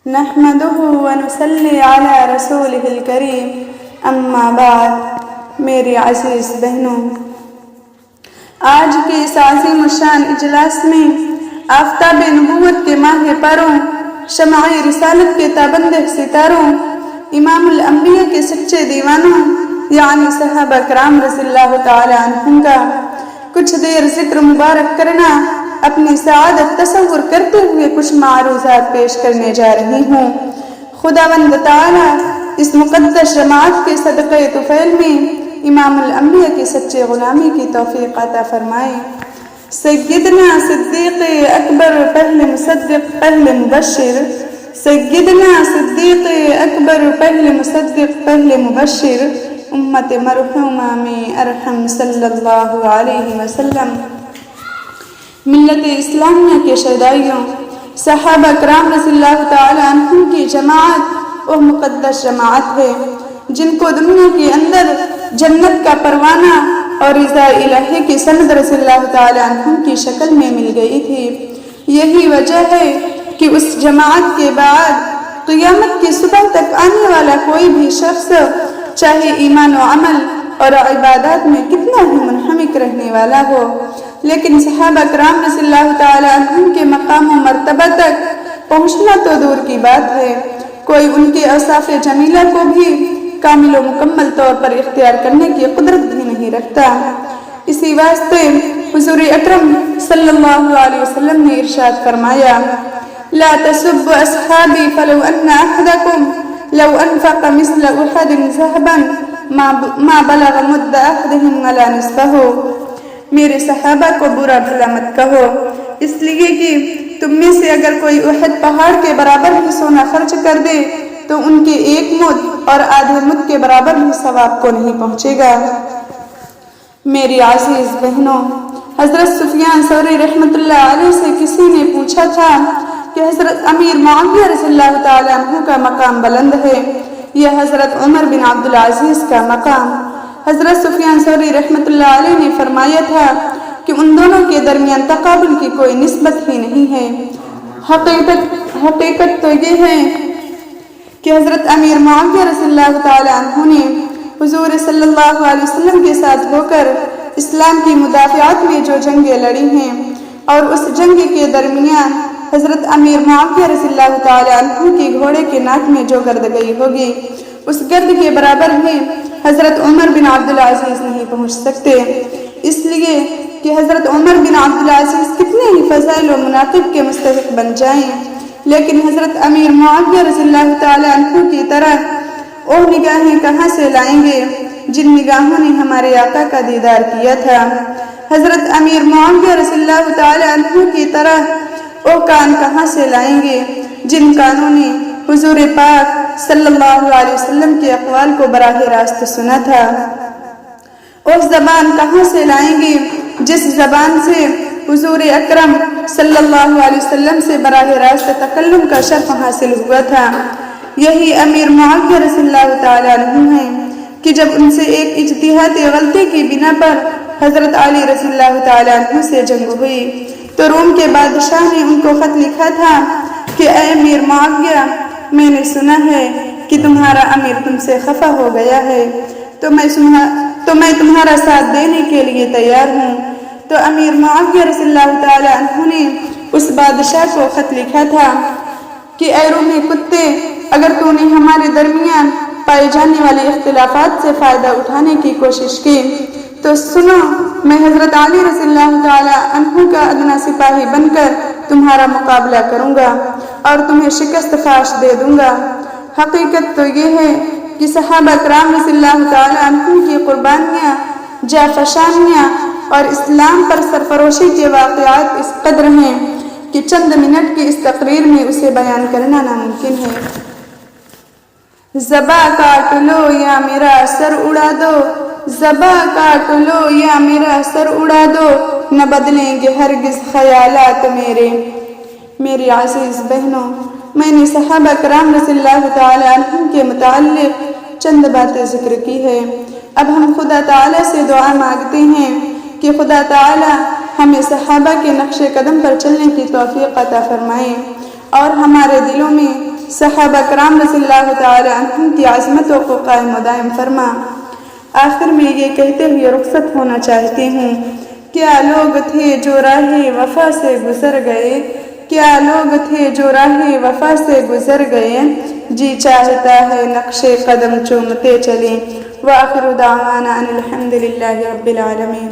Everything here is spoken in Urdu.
نحمده ونصلی علی رسولہ الکریم اما بعد۔ میری عزیز بہنوں، آج کے اس عظیم الشان اجلاس میں آفتاب نبوت کے ماہ پروں، شمع رسالت کے تابندہ ستاروں، امام الانبیاء کے سچے دیوانوں یعنی صحابہ کرام رضی اللہ تعالی عنہم کا کچھ دیر ذکر مبارک کرنا اپنی سعادت تصور کرتے ہوئے کچھ معروضات پیش کرنے جا رہی ہوں۔ خداوند تعالی اس مقدس جماعت کے صدقہ طفیل میں امام الانبیاء کی سچے غلامی کی توفیق عطا فرمائے۔ سیدنا صدیق اکبر پہلے مصدق پہلے مبشر، سیدنا صدیق اکبر پہلے مصدق پہلے مبشر، امت مرحومہ میں ارحم صلی اللہ علیہ وسلم۔ ملت اسلامیہ کے شہدائیوں، صحابہ کرام رضی اللہ تعالی عنہم کی جماعت وہ مقدس جماعت ہے جن کو دنیا کے اندر جنت کا پروانہ اور رضا الہی کی سند رضی اللہ تعالی عنہم کی شکل میں مل گئی تھی۔ یہی وجہ ہے کہ اس جماعت کے بعد قیامت کی صبح تک آنے والا کوئی بھی شخص چاہے ایمان و عمل اور عبادات میں کتنا ہی منہمک رہنے والا ہو، لیکن صحابہ کرام رضی اللہ تعالی عنہم کے مقام و مرتبہ تک پہنچنا تو دور کی بات ہے، کوئی ان کے اوصاف جمیلہ کو بھی کامل و مکمل طور پر اختیار کرنے کی قدرت بھی نہیں رکھتا۔ اسی واسطے حضور اکرم صلی اللہ علیہ وسلم نے ارشاد فرمایا، لا تسبوا اصحابی فلو ان احدکم لو انفق مثل احد ذهبا ما بلغ مد احدهم ولا نصفه۔ میرے صحابہ کو برا بھلا مت کہو، اس لیے کہ تم میں سے اگر کوئی احد پہاڑ کے برابر بھی سونا خرچ کر دے تو ان کے ایک مد اور آدھے مد کے برابر بھی ثواب کو نہیں پہنچے گا۔ میری عزیز بہنوں، حضرت سفیان ثوری رحمۃ اللہ علیہ سے کسی نے پوچھا تھا کہ حضرت امیر معاویہ رضی اللہ تعالی عنہ کا مقام بلند ہے یا حضرت عمر بن عبدالعزیز کا مقام؟ حضرت سفیان ثوری رحمۃ اللہ علیہ نے فرمایا تھا کہ ان دونوں کے درمیان تقابل کی کوئی نسبت ہی نہیں ہے۔ حقیقت تو یہ ہے کہ حضرت امیر معاویہ رضی اللہ تعالی عنہ نے حضور صلی اللہ علیہ وسلم کے ساتھ ہو کر اسلام کی مدافعات میں جو جنگیں لڑی ہیں اور اس جنگ کے درمیان حضرت امیر معاویہ رضی اللہ تعالی عنہ کے گھوڑے کے ناک میں جو گرد گئی ہوگی اس گرد کے برابر بھی حضرت عمر بن عبدالعزیز نہیں پہنچ سکتے، اس لیے کہ حضرت عمر بن عبدالعزیز کتنے ہی فضائل و مناقب کے مستحق بن جائیں، لیکن حضرت امیر معاویہ رضی اللہ تعالی عنہ کی طرح وہ نگاہیں کہاں سے لائیں گے جن نگاہوں نے ہمارے آقا کا دیدار کیا تھا؟ حضرت امیر معاویہ رضی اللہ تعالی عنہ کی طرح وہ کان کہاں سے لائیں گے جن کانوں نے حضور پاک صلی اللہ علیہ وسلم کے اقوال کو براہ راست سنا تھا؟ وہ زبان کہاں سے لائیں گے جس زبان سے حضور اکرم صلی اللہ علیہ وسلم سے براہ راست تکلم کا شرف حاصل ہوا تھا؟ یہی امیر معاویہ رضی اللہ تعالی عنہ ہیں کہ جب ان سے ایک اجتہادی غلطی کی بنا پر حضرت علی رضی اللہ تعالی عنہ سے جنگ ہوئی تو روم کے بادشاہ نے ان کو خط لکھا تھا کہ اے امیر معاویہ، میں نے سنا ہے کہ تمہارا امیر تم سے خفا ہو گیا ہے تو میں تمہارا ساتھ دینے کے لیے تیار ہوں۔ تو امیر معاویہ رضی اللہ تعالی عنہ نے اس بادشاہ کو خط لکھا تھا کہ اے رومی کتے، اگر تو نے ہمارے درمیان پائے جانے والے اختلافات سے فائدہ اٹھانے کی کوشش کی تو سنو، میں حضرت علی رضی اللہ تعالی عنہ کا ادنا سپاہی بن کر تمہارا مقابلہ کروں گا اور تمہیں شکست فاش دے دوں گا۔ حقیقت تو یہ ہے کہ صحابہ کرام رضی اللہ تعالی عنہ کی قربانیاں، جانفشانیاں اور اسلام پر سرفروشی کے واقعات اس قدر ہیں کہ چند منٹ کی اس تقریر میں اسے بیان کرنا ناممکن ہے۔ زباں کاٹ لو یا میرا سر اڑا دو، زباں کاٹ لو یا میرا سر اڑا دو، نہ بدلیں گے ہرگز خیالات میرے۔ میری عزیز بہنوں، میں نے صحابہ کرام رضی اللہ تعالی عنہ کے متعلق چند باتیں ذکر کی ہے۔ اب ہم خدا تعالی سے دعا مانگتے ہیں کہ خدا تعالی ہمیں صحابہ کے نقش قدم پر چلنے کی توفیق عطا فرمائے اور ہمارے دلوں میں صحابہ کرام رضی اللہ تعالی عنہم کی عظمتوں کو قائم و دائم فرما۔ آخر میں یہ کہتے ہوئے رخصت ہونا چاہتی ہوں، کیا لوگ تھے جو راہ وفا سے گزر گئے، کیا لوگ تھے جو راہ وفا سے گزر گئے، جی چاہتا ہے نقش قدم چومتے چلیں۔ وآخر دعوانا ان الحمد للہ رب العالمین۔